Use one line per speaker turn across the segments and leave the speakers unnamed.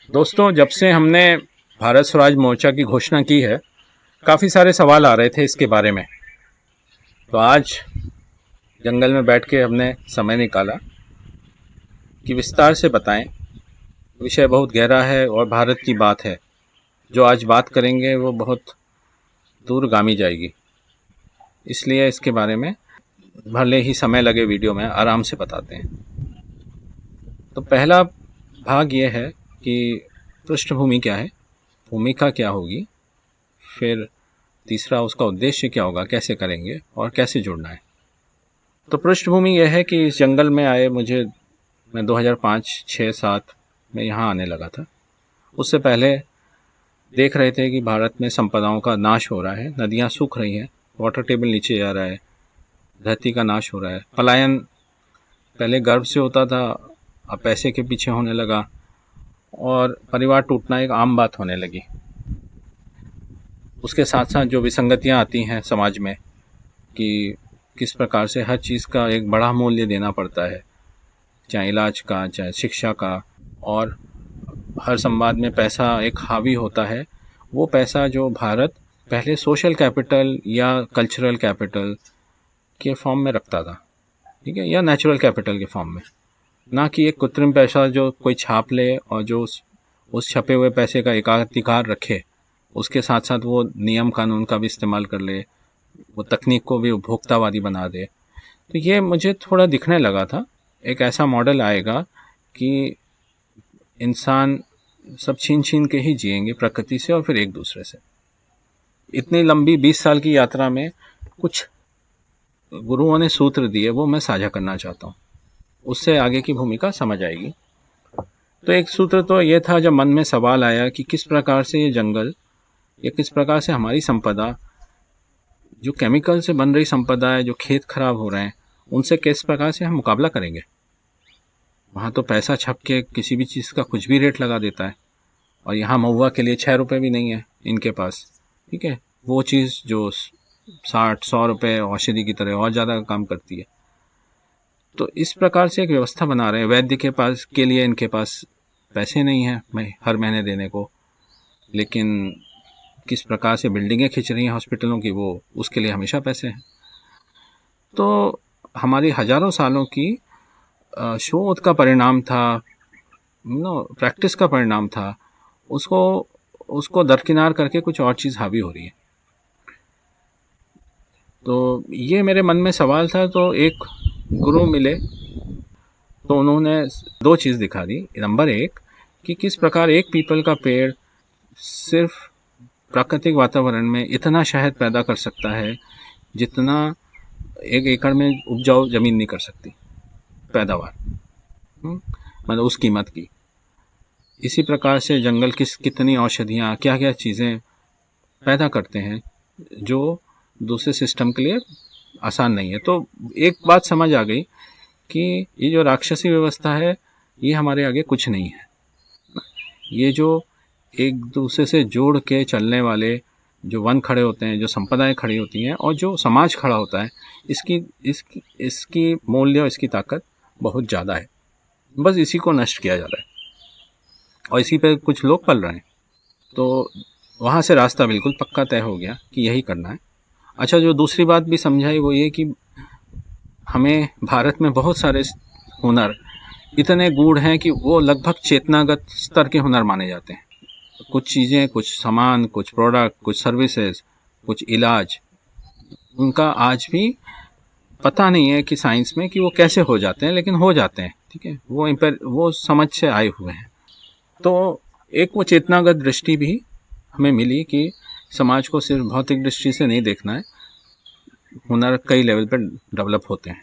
दोस्तों, जब से हमने भारत स्वराज मोर्चा की घोषणा की है, काफ़ी सारे सवाल आ रहे थे इसके बारे में। तो आज जंगल में बैठ के हमने समय निकाला कि विस्तार से बताएं। विषय बहुत गहरा है और भारत की बात है। जो आज बात करेंगे वो बहुत दूरगामी जाएगी, इसलिए इसके बारे में भले ही समय लगे वीडियो में आराम से बताते हैं। तो पहला भाग ये है कि पृष्ठभूमि क्या है, भूमिका क्या होगी, फिर तीसरा उसका उद्देश्य क्या होगा, कैसे करेंगे और कैसे जुड़ना है। तो पृष्ठभूमि यह है कि इस जंगल में आए मैं 2005, 6, 7 में यहाँ आने लगा था। उससे पहले देख रहे थे कि भारत में संपदाओं का नाश हो रहा है, नदियाँ सूख रही हैं, वाटर टेबल नीचे जा रहा है, धरती का नाश हो रहा है, पलायन पहले गर्व से होता था, अब पैसे के पीछे होने लगा और परिवार टूटना एक आम बात होने लगी। उसके साथ साथ जो विसंगतियाँ आती हैं समाज में कि किस प्रकार से हर चीज़ का एक बड़ा मूल्य देना पड़ता है, चाहे इलाज का, चाहे शिक्षा का, और हर संवाद में पैसा एक हावी होता है। वो पैसा जो भारत पहले सोशल कैपिटल या कल्चरल कैपिटल के फॉर्म में रखता था, ठीक है, या नेचुरल कैपिटल के फॉर्म में, ना कि एक कृत्रिम पैसा जो कोई छाप ले और जो उस छपे हुए पैसे का एकाधिकार रखे, उसके साथ साथ वो नियम कानून का भी इस्तेमाल कर ले, वो तकनीक को भी उपभोक्तावादी बना दे। तो ये मुझे थोड़ा दिखने लगा था, एक ऐसा मॉडल आएगा कि इंसान सब छीन छीन के ही जिएंगे प्रकृति से और फिर एक दूसरे से। इतनी लंबी 20 साल की यात्रा में कुछ गुरुओं ने सूत्र दिए, वो मैं साझा करना चाहता हूँ, उससे आगे की भूमिका समझ आएगी। तो एक सूत्र तो ये था, जब मन में सवाल आया कि किस प्रकार से ये जंगल या किस प्रकार से हमारी संपदा, जो केमिकल से बन रही संपदा है, जो खेत खराब हो रहे हैं, उनसे किस प्रकार से हम मुकाबला करेंगे। वहाँ तो पैसा छप के किसी भी चीज़ का कुछ भी रेट लगा देता है, और यहाँ महुआ के लिए 6 रुपये भी नहीं है इनके पास, ठीक है। वो चीज़ जो 60-100 रुपये औषधि की तरह और ज़्यादा काम करती है। तो इस प्रकार से एक व्यवस्था बना रहे हैं। वैद्य के लिए इनके पास पैसे नहीं हैं हर महीने देने को, लेकिन किस प्रकार से बिल्डिंगें खिंच रही हैं हॉस्पिटलों की, वो उसके लिए हमेशा पैसे हैं। तो हमारी हजारों सालों की शोध का परिणाम था, प्रैक्टिस का परिणाम था, उसको दरकिनार करके कुछ और चीज़ हावी हो रही है। तो ये मेरे मन में सवाल था। तो एक गुरु मिले, तो उन्होंने 2 चीज़ दिखा दी। नंबर 1 कि किस प्रकार एक पीपल का पेड़ सिर्फ प्राकृतिक वातावरण में इतना शहद पैदा कर सकता है जितना 1 एकड़ में उपजाऊ ज़मीन नहीं कर सकती पैदावार, मतलब उस कीमत की। इसी प्रकार से जंगल कितनी औषधियाँ, क्या क्या चीज़ें पैदा करते हैं जो दूसरे सिस्टम के लिए आसान नहीं है। तो एक बात समझ आ गई कि ये जो राक्षसी व्यवस्था है, ये हमारे आगे कुछ नहीं है। ये जो एक दूसरे से जोड़ के चलने वाले जो वन खड़े होते हैं, जो संपदाएं खड़ी होती हैं और जो समाज खड़ा होता है, इसकी मूल्य और इसकी ताकत बहुत ज़्यादा है। बस इसी को नष्ट किया जा रहा है और इसी पे कुछ लोग पल रहे हैं। तो वहाँ से रास्ता बिल्कुल पक्का तय हो गया कि यही करना है। अच्छा, जो दूसरी बात भी समझाई वो ये कि हमें भारत में बहुत सारे हुनर इतने गूढ़ हैं कि वो लगभग चेतनागत स्तर के हुनर माने जाते हैं। कुछ चीज़ें, कुछ सामान, कुछ प्रोडक्ट, कुछ सर्विसेज, कुछ इलाज, उनका आज भी पता नहीं है कि साइंस में कि वो कैसे हो जाते हैं, लेकिन हो जाते हैं, ठीक है। वो समझ से आए हुए हैं। तो एक वो चेतनागत दृष्टि भी हमें मिली कि समाज को सिर्फ भौतिक दृष्टि से नहीं देखना है, हुनर कई लेवल पर डेवलप होते हैं।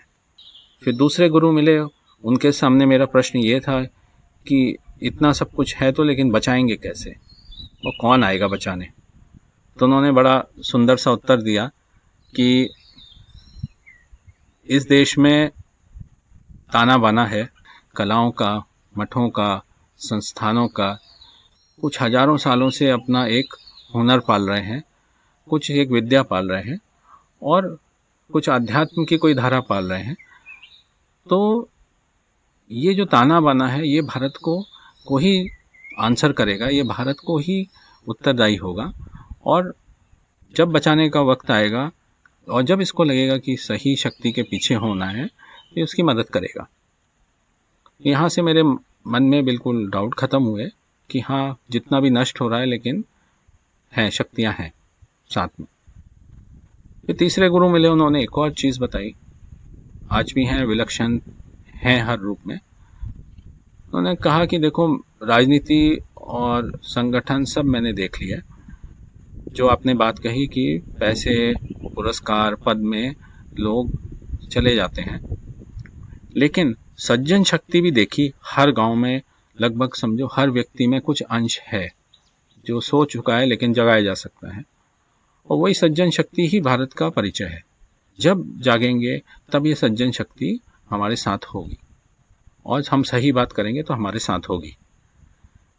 फिर दूसरे गुरु मिले, उनके सामने मेरा प्रश्न ये था कि इतना सब कुछ है तो, लेकिन बचाएंगे कैसे, और कौन आएगा बचाने। तो उन्होंने बड़ा सुंदर सा उत्तर दिया कि इस देश में ताना बाना है कलाओं का, मठों का, संस्थानों का। कुछ हजारों सालों से अपना एक हुनर पाल रहे हैं, कुछ एक विद्या पाल रहे हैं और कुछ आध्यात्म की कोई धारा पाल रहे हैं। तो ये जो ताना बाना है, ये भारत को ही आंसर करेगा ये भारत को ही उत्तरदायी होगा। और जब बचाने का वक्त आएगा और जब इसको लगेगा कि सही शक्ति के पीछे होना है, ये उसकी मदद करेगा। यहाँ से मेरे मन में बिल्कुल डाउट खत्म हुए कि हाँ, जितना भी नष्ट हो रहा है लेकिन हैं, शक्तियाँ हैं साथ में। फिर तीसरे गुरु मिले, उन्होंने एक और चीज़ बताई, आज भी हैं, विलक्षण हैं हर रूप में। उन्होंने कहा कि देखो, राजनीति और संगठन सब मैंने देख लिया। जो आपने बात कही कि पैसे, पुरस्कार, पद में लोग चले जाते हैं, लेकिन सज्जन शक्ति भी देखी। हर गांव में लगभग समझो हर व्यक्ति में कुछ अंश है जो सो चुका है लेकिन जगाया जा सकता है, और वही सज्जन शक्ति ही भारत का परिचय है। जब जागेंगे तब ये सज्जन शक्ति हमारे साथ होगी, और हम सही बात करेंगे तो हमारे साथ होगी।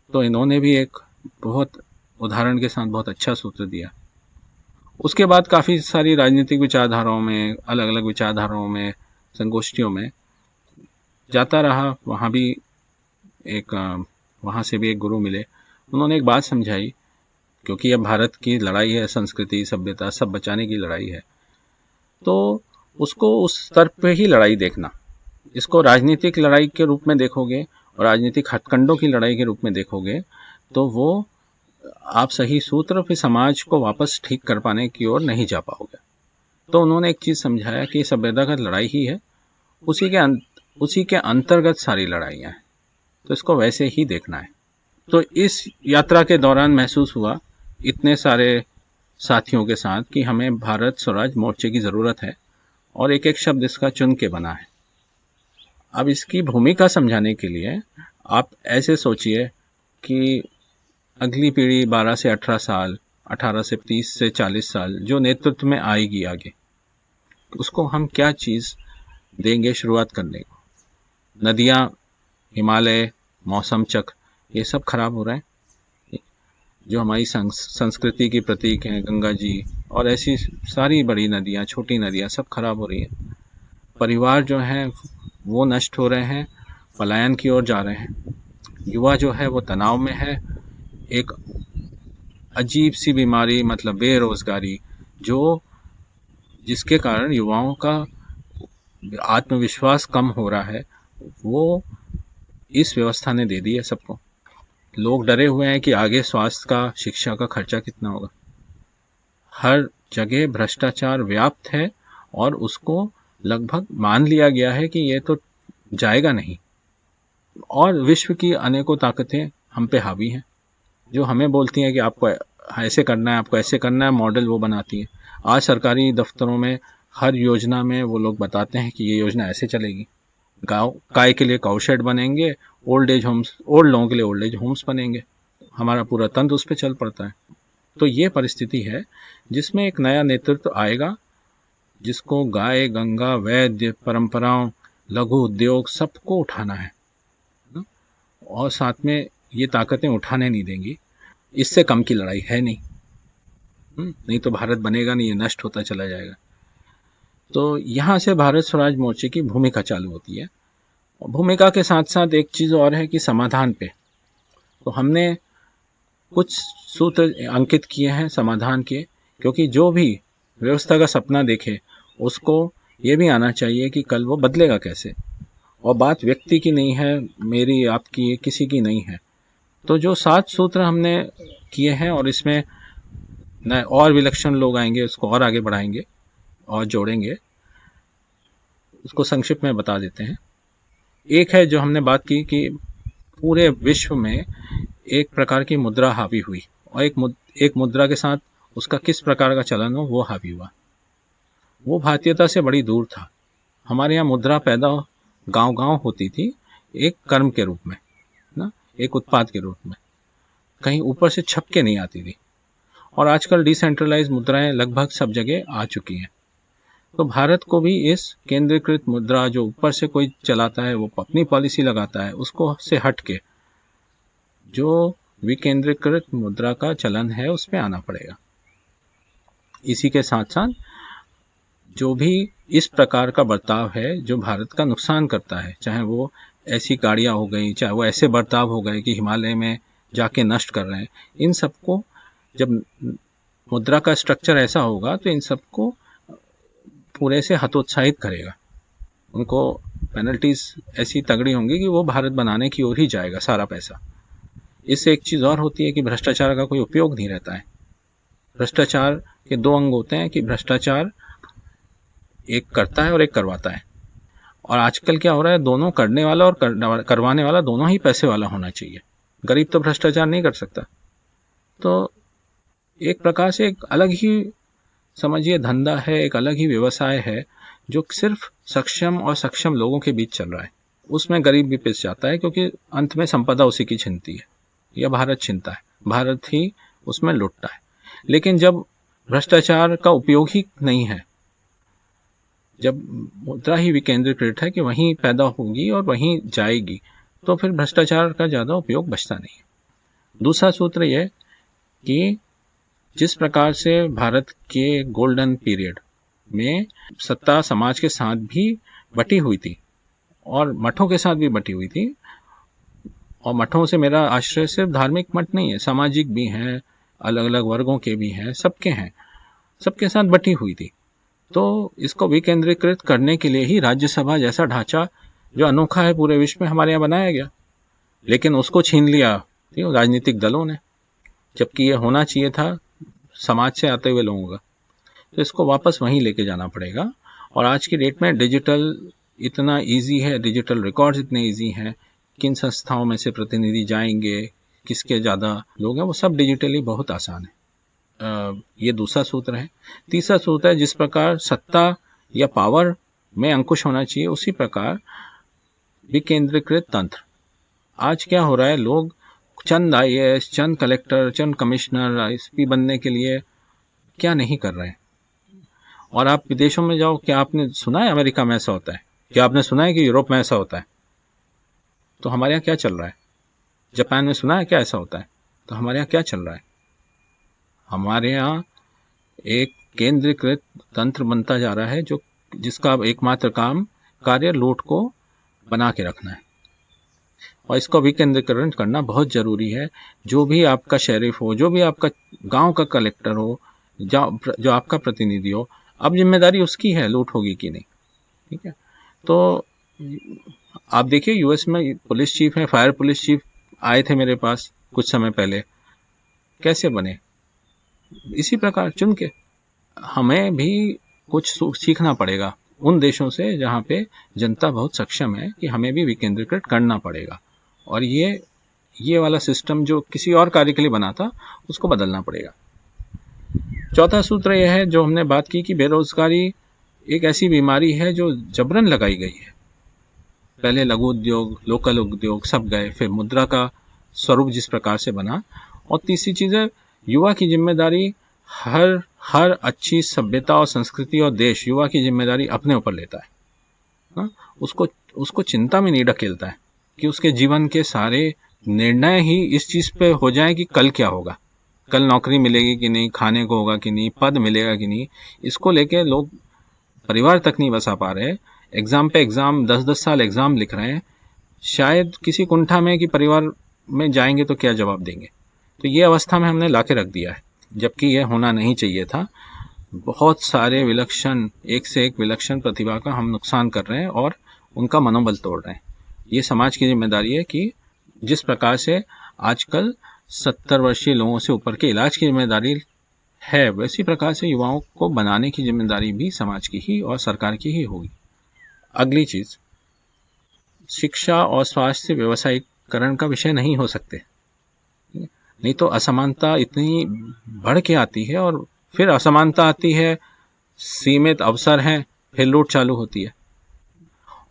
तो इन्होंने भी एक बहुत उदाहरण के साथ बहुत अच्छा सूत्र दिया। उसके बाद काफ़ी सारी राजनीतिक विचारधाराओं में, अलग अलग विचारधाराओं में, संगोष्ठियों में जाता रहा। वहाँ से भी एक गुरु मिले, उन्होंने एक बात समझाई, क्योंकि अब भारत की लड़ाई है, संस्कृति, सभ्यता सब बचाने की लड़ाई है, तो उसको उस स्तर पे ही लड़ाई देखना। इसको राजनीतिक लड़ाई के रूप में देखोगे और राजनीतिक हथकंडों की लड़ाई के रूप में देखोगे तो वो आप सही सूत्र फिर समाज को वापस ठीक कर पाने की ओर नहीं जा पाओगे। तो उन्होंने एक चीज़ समझाया कि सभ्यतागत लड़ाई ही है, उसी के अंतर्गत सारी लड़ाइयाँ हैं, तो इसको वैसे ही देखना है। तो इस यात्रा के दौरान महसूस हुआ इतने सारे साथियों के साथ कि हमें भारत स्वराज मोर्चे की ज़रूरत है, और एक एक शब्द इसका चुन के बना है। अब इसकी भूमिका समझाने के लिए आप ऐसे सोचिए कि अगली पीढ़ी 12 से 18 साल, 18 से 30 से 40 साल जो नेतृत्व में आएगी आगे, उसको हम क्या चीज़ देंगे शुरुआत करने को। नदियाँ, हिमालय, मौसम चक्र, ये सब खराब हो रहा है। जो हमारी संस्कृति की प्रतीक हैं, गंगा जी और ऐसी सारी बड़ी नदियाँ, छोटी नदियाँ सब खराब हो रही हैं। परिवार जो हैं वो नष्ट हो रहे हैं, पलायन की ओर जा रहे हैं। युवा जो है वो तनाव में है, एक अजीब सी बीमारी मतलब बेरोजगारी, जिसके कारण युवाओं का आत्मविश्वास कम हो रहा है, वो इस व्यवस्था ने दे दी है सबको। लोग डरे हुए हैं कि आगे स्वास्थ्य का, शिक्षा का खर्चा कितना होगा। हर जगह भ्रष्टाचार व्याप्त है और उसको लगभग मान लिया गया है कि ये तो जाएगा नहीं। और विश्व की अनेकों ताकतें हम पे हावी हैं, जो हमें बोलती हैं कि आपको ऐसे करना है, आपको ऐसे करना है, मॉडल वो बनाती हैं। आज सरकारी दफ्तरों में हर योजना में वो लोग बताते हैं कि ये योजना ऐसे चलेगी। गाय के लिए काउशेड बनेंगे, ओल्ड लोगों के लिए ओल्ड एज होम्स बनेंगे। हमारा पूरा तंत्र उस पर चल पड़ता है। तो ये परिस्थिति है जिसमें एक नया नेतृत्व आएगा, जिसको गाय, गंगा, वैद्य, परंपराओं, लघु उद्योग सबको उठाना है, और साथ में ये ताकतें उठाने नहीं देंगी। इससे कम की लड़ाई है नहीं। नहीं तो भारत बनेगा नहीं, ये नष्ट होता चला जाएगा। तो यहाँ से भारत स्वराज मोर्चे की भूमिका चालू होती है। और भूमिका के साथ साथ एक चीज़ और है कि समाधान पे तो हमने कुछ सूत्र अंकित किए हैं समाधान के, क्योंकि जो भी व्यवस्था का सपना देखे उसको ये भी आना चाहिए कि कल वो बदलेगा कैसे। और बात व्यक्ति की नहीं है, मेरी, आपकी, किसी की नहीं है। तो जो 7 सूत्र हमने किए हैं, और इसमें नए और विलक्षण लोग आएंगे, उसको और आगे बढ़ाएंगे और जोड़ेंगे। उसको संक्षिप्त में बता देते हैं। एक है जो हमने बात की कि पूरे विश्व में एक प्रकार की मुद्रा हावी हुई, और एक मुद्रा के साथ उसका किस प्रकार का चलन हो वो हावी हुआ। वो भारतीयता से बड़ी दूर था। हमारे यहाँ मुद्रा पैदा गांव-गांव होती थी, एक कर्म के रूप में ना, एक उत्पाद के रूप में, कहीं ऊपर से छप के नहीं आती थी। और आजकल डिसेंट्रलाइज मुद्राएं लगभग सब जगह आ चुकी हैं। तो भारत को भी इस केंद्रीकृत मुद्रा, जो ऊपर से कोई चलाता है, वो अपनी पॉलिसी लगाता है, उसको से हट के जो विकेंद्रीकृत मुद्रा का चलन है उस पर आना पड़ेगा। इसी के साथ साथ जो भी इस प्रकार का बर्ताव है जो भारत का नुकसान करता है, चाहे वो ऐसी गाड़ियाँ हो गई, चाहे वो ऐसे बर्ताव हो गए कि हिमालय में जाके नष्ट कर रहे हैं, इन सबको जब मुद्रा का स्ट्रक्चर ऐसा होगा तो इन सबको पूरे से हतोत्साहित करेगा। उनको पेनल्टीज ऐसी तगड़ी होंगी कि वो भारत बनाने की ओर ही जाएगा सारा पैसा। इससे एक चीज़ और होती है कि भ्रष्टाचार का कोई उपयोग नहीं रहता है। भ्रष्टाचार के दो अंग होते हैं कि भ्रष्टाचार एक करता है और एक करवाता है। और आजकल क्या हो रहा है, दोनों करने वाला और करवाने वाला दोनों ही पैसे वाला होना चाहिए। गरीब तो भ्रष्टाचार नहीं कर सकता। तो एक प्रकार से एक अलग ही समझिए धंधा है, एक अलग ही व्यवसाय है जो सिर्फ सक्षम और सक्षम लोगों के बीच चल रहा है। उसमें गरीब भी पिस जाता है क्योंकि अंत में संपदा उसी की छिनती है, या भारत छिनता है, भारत ही उसमें लुटता है। लेकिन जब भ्रष्टाचार का उपयोग ही नहीं है, जब मुद्रा ही विकेंद्रीकृत है कि वहीं पैदा होगी और वहीं जाएगी, तो फिर भ्रष्टाचार का ज़्यादा उपयोग बचता नहीं है। दूसरा सूत्र यह कि जिस प्रकार से भारत के गोल्डन पीरियड में सत्ता समाज के साथ भी बटी हुई थी और मठों के साथ भी बटी हुई थी, और मठों से मेरा आश्रय सिर्फ धार्मिक मठ नहीं है, सामाजिक भी हैं, अलग अलग वर्गों के भी हैं, सबके हैं, सबके साथ बटी हुई थी। तो इसको विकेंद्रीकृत करने के लिए ही राज्यसभा जैसा ढांचा जो अनोखा है पूरे विश्व में हमारे यहाँ बनाया गया, लेकिन उसको छीन लिया राजनीतिक दलों ने, जबकि ये होना चाहिए था समाज से आते हुए लोगों का। तो इसको वापस वहीं लेके जाना पड़ेगा। और आज की डेट में डिजिटल इतना इजी है, डिजिटल रिकॉर्ड्स इतने इजी हैं, किन संस्थाओं में से प्रतिनिधि जाएंगे, किसके ज़्यादा लोग हैं, वो सब डिजिटली बहुत आसान है। ये दूसरा सूत्र है। तीसरा सूत्र है, जिस प्रकार सत्ता या पावर में अंकुश होना चाहिए, उसी प्रकार विकेंद्रीकृत तंत्र। आज क्या हो रहा है, लोग चंद IAS, चंद कलेक्टर, चंद कमिश्नर, ISP बनने के लिए क्या नहीं कर रहे हैं। और आप विदेशों में जाओ, क्या आपने सुना है अमेरिका में ऐसा होता है? क्या आपने सुना है कि यूरोप में ऐसा होता है? तो हमारे यहाँ क्या चल रहा है? जापान में सुना है क्या ऐसा होता है? तो हमारे यहाँ क्या चल रहा है? हमारे यहाँ एक केंद्रीकृत तंत्र बनता जा रहा है जो जिसका एकमात्र काम कार्य लूट को बना के रखना है, और इसको विकेंद्रीकरण करना बहुत जरूरी है। जो भी आपका शेरिफ हो, जो भी आपका गांव का कलेक्टर हो, जो आपका प्रतिनिधि हो, अब जिम्मेदारी उसकी है, लूट होगी कि नहीं। ठीक है, तो आप देखिए US में पुलिस चीफ है, फायर पुलिस चीफ आए थे मेरे पास कुछ समय पहले, कैसे बने? इसी प्रकार चुन के। हमें भी कुछ सीखना पड़ेगा उन देशों से जहाँ पे जनता बहुत सक्षम है, कि हमें भी विकेंद्रीकृत करना पड़ेगा, और ये वाला सिस्टम जो किसी और कार्य के लिए बना था उसको बदलना पड़ेगा। चौथा सूत्र यह है जो हमने बात की कि बेरोजगारी एक ऐसी बीमारी है जो जबरन लगाई गई है। पहले लघु उद्योग, लोकल उद्योग सब गए, फिर मुद्रा का स्वरूप जिस प्रकार से बना, और तीसरी चीज़ है युवा की जिम्मेदारी। हर अच्छी सभ्यता और संस्कृति और देश युवा की जिम्मेदारी अपने ऊपर लेता है ना? उसको चिंता में नहीं ढकेलता है कि उसके जीवन के सारे निर्णय ही इस चीज़ पे हो जाए कि कल क्या होगा, कल नौकरी मिलेगी कि नहीं, खाने को होगा कि नहीं, पद मिलेगा कि नहीं। इसको लेके लोग परिवार तक नहीं बसा पा रहे, एग्ज़ाम पे एग्ज़ाम, 10-10 साल एग्ज़ाम लिख रहे हैं, शायद किसी कुंठा में कि परिवार में जाएंगे तो क्या जवाब देंगे। तो ये अवस्था में हमने ला के रख दिया है, जबकि यह होना नहीं चाहिए था। बहुत सारे विलक्षण, एक से एक विलक्षण प्रतिभा का हम नुकसान कर रहे हैं और उनका मनोबल तोड़ रहे हैं। ये समाज की जिम्मेदारी है कि जिस प्रकार से आजकल 70 वर्षीय लोगों से ऊपर के इलाज की जिम्मेदारी है, वैसी प्रकार से युवाओं को बनाने की जिम्मेदारी भी समाज की ही और सरकार की ही होगी। अगली चीज, शिक्षा और स्वास्थ्य व्यवसायीकरण का विषय नहीं हो सकते, नहीं तो असमानता इतनी बढ़ के आती है, और फिर असमानता आती है, सीमित अवसर हैं, फिर लूट चालू होती है।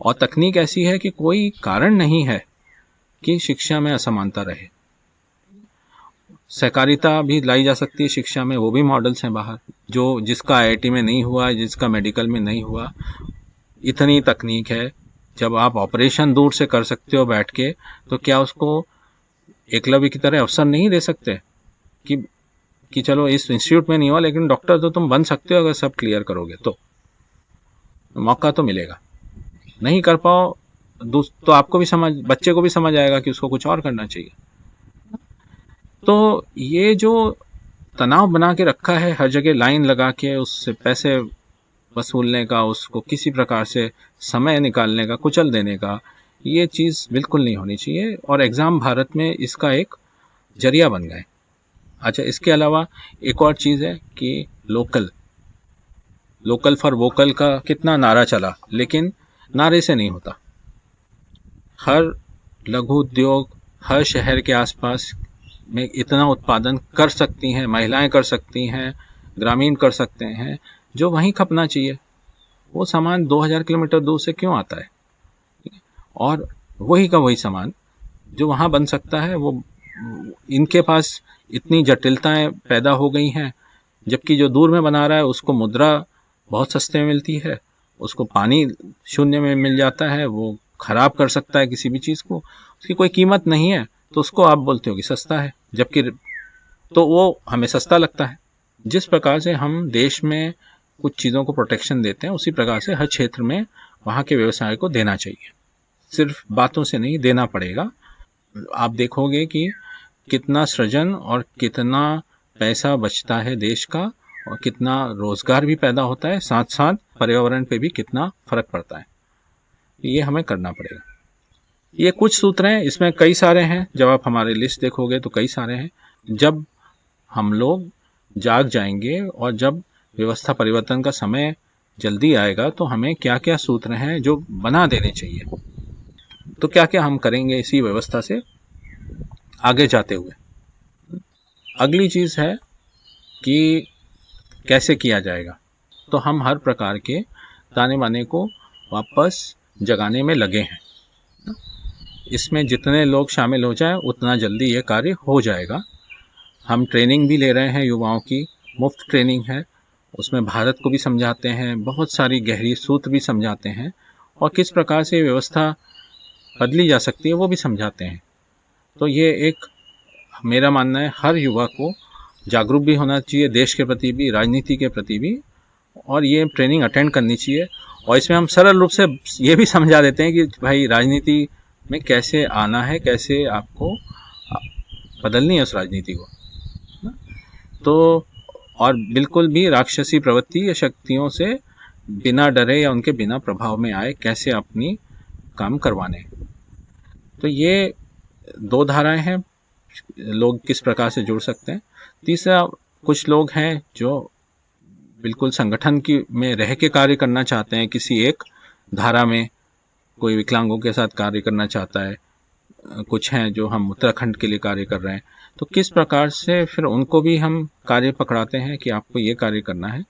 और तकनीक ऐसी है कि कोई कारण नहीं है कि शिक्षा में असमानता रहे। सहकारिता भी लाई जा सकती है शिक्षा में, वो भी मॉडल्स हैं बाहर, जो जिसका IIT में नहीं हुआ, जिसका मेडिकल में नहीं हुआ। इतनी तकनीक है, जब आप ऑपरेशन दूर से कर सकते हो बैठ के, तो क्या उसको एकलव्य की तरह अवसर नहीं दे सकते कि चलो इस इंस्टीट्यूट में नहीं हुआ लेकिन डॉक्टर तो तुम बन सकते हो अगर सब क्लियर करोगे, तो मौका तो मिलेगा। नहीं कर पाओ तो आपको भी बच्चे को भी समझ आएगा कि उसको कुछ और करना चाहिए। तो ये जो तनाव बना के रखा है, हर जगह लाइन लगा के उससे पैसे वसूलने का, उसको किसी प्रकार से समय निकालने का, कुचल देने का, ये चीज़ बिल्कुल नहीं होनी चाहिए। और एग्ज़ाम भारत में इसका एक जरिया बन गए। अच्छा, इसके अलावा एक और चीज़ है कि लोकल लोकल फॉर वोकल का कितना नारा चला, लेकिन नारे से नहीं होता। हर लघु उद्योग, हर शहर के आसपास में इतना उत्पादन कर सकती हैं, महिलाएं कर सकती हैं, ग्रामीण कर सकते हैं, जो वहीं खपना चाहिए। वो सामान 2000 किलोमीटर दूर से क्यों आता है? और वही का वही सामान जो वहाँ बन सकता है, वो इनके पास इतनी जटिलताएं पैदा हो गई हैं, जबकि जो दूर में बना रहा है उसको मुद्रा बहुत सस्ते में मिलती है, उसको पानी शून्य में मिल जाता है, वो खराब कर सकता है किसी भी चीज़ को, उसकी कोई कीमत नहीं है, तो उसको आप बोलते हो कि सस्ता है, जबकि तो वो हमें सस्ता लगता है। जिस प्रकार से हम देश में कुछ चीज़ों को प्रोटेक्शन देते हैं, उसी प्रकार से हर क्षेत्र में वहाँ के व्यवसाय को देना चाहिए। सिर्फ बातों से नहीं, देना पड़ेगा। आप देखोगे कि कितना सृजन और कितना पैसा बचता है देश का, और कितना रोजगार भी पैदा होता है, साथ साथ पर्यावरण पे भी कितना फर्क पड़ता है। ये हमें करना पड़ेगा। ये कुछ सूत्र हैं, इसमें कई सारे हैं। जब आप हमारे लिस्ट देखोगे तो कई सारे हैं। जब हम लोग जाग जाएंगे और जब व्यवस्था परिवर्तन का समय जल्दी आएगा, तो हमें क्या क्या सूत्र हैं जो बना देने चाहिए, तो क्या क्या हम करेंगे इसी व्यवस्था से आगे जाते हुए। अगली चीज़ है कि कैसे किया जाएगा। तो हम हर प्रकार के ताने बाने को वापस जगाने में लगे हैं। इसमें जितने लोग शामिल हो जाएं, उतना जल्दी ये कार्य हो जाएगा। हम ट्रेनिंग भी ले रहे हैं युवाओं की, मुफ्त ट्रेनिंग है। उसमें भारत को भी समझाते हैं, बहुत सारी गहरी सूत्र भी समझाते हैं, और किस प्रकार से व्यवस्था बदली जा सकती है वो भी समझाते हैं। तो ये एक, मेरा मानना है, हर युवा को जागरूक भी होना चाहिए, देश के प्रति भी, राजनीति के प्रति भी, और ये ट्रेनिंग अटेंड करनी चाहिए। और इसमें हम सरल रूप से ये भी समझा देते हैं कि भाई राजनीति में कैसे आना है, कैसे आपको बदलनी है उस राजनीति को। तो और बिल्कुल भी राक्षसी प्रवृत्ति या शक्तियों से बिना डरे या उनके बिना प्रभाव में आए कैसे अपनी काम करवाने। तो ये दो धाराएं हैं, लोग किस प्रकार से जुड़ सकते हैं। तीसरा, कुछ लोग हैं जो बिल्कुल संगठन की में रह के कार्य करना चाहते हैं, किसी एक धारा में कोई विकलांगों के साथ कार्य करना चाहता है, कुछ हैं जो हम उत्तराखंड के लिए कार्य कर रहे हैं। तो किस प्रकार से फिर उनको भी हम कार्य पकड़ाते हैं कि आपको ये कार्य करना है।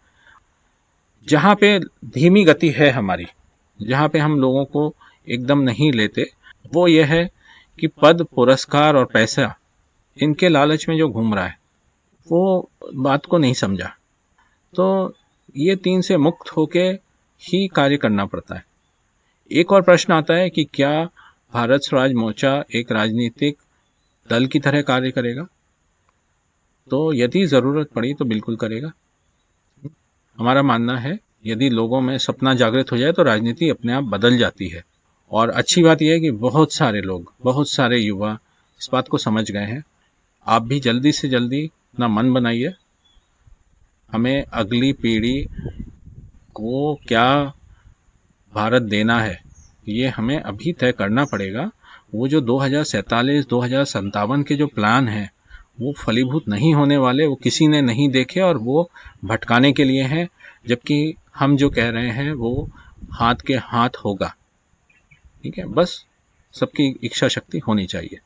जहाँ पे धीमी गति है हमारी, जहाँ पे हम लोगों को एकदम नहीं लेते, वो ये है कि पद, पुरस्कार और पैसा, इनके लालच में जो घूम रहा है, वो बात को नहीं समझा। तो ये तीन से मुक्त होके ही कार्य करना पड़ता है। एक और प्रश्न आता है कि क्या भारत स्वराज मोर्चा एक राजनीतिक दल की तरह कार्य करेगा? तो यदि ज़रूरत पड़ी तो बिल्कुल करेगा। हमारा मानना है, यदि लोगों में सपना जागृत हो जाए तो राजनीति अपने आप बदल जाती है। और अच्छी बात यह है कि बहुत सारे लोग, बहुत सारे युवा इस बात को समझ गए हैं। आप भी जल्दी से जल्दी अपना मन बनाइए। हमें अगली पीढ़ी को क्या भारत देना है, ये हमें अभी तय करना पड़ेगा। वो जो 2047-2057 के जो प्लान हैं, वो फलीभूत नहीं होने वाले, वो किसी ने नहीं देखे और वो भटकाने के लिए हैं। जबकि हम जो कह रहे हैं वो हाथ के हाथ होगा। ठीक है, बस सबकी इच्छा शक्ति होनी चाहिए।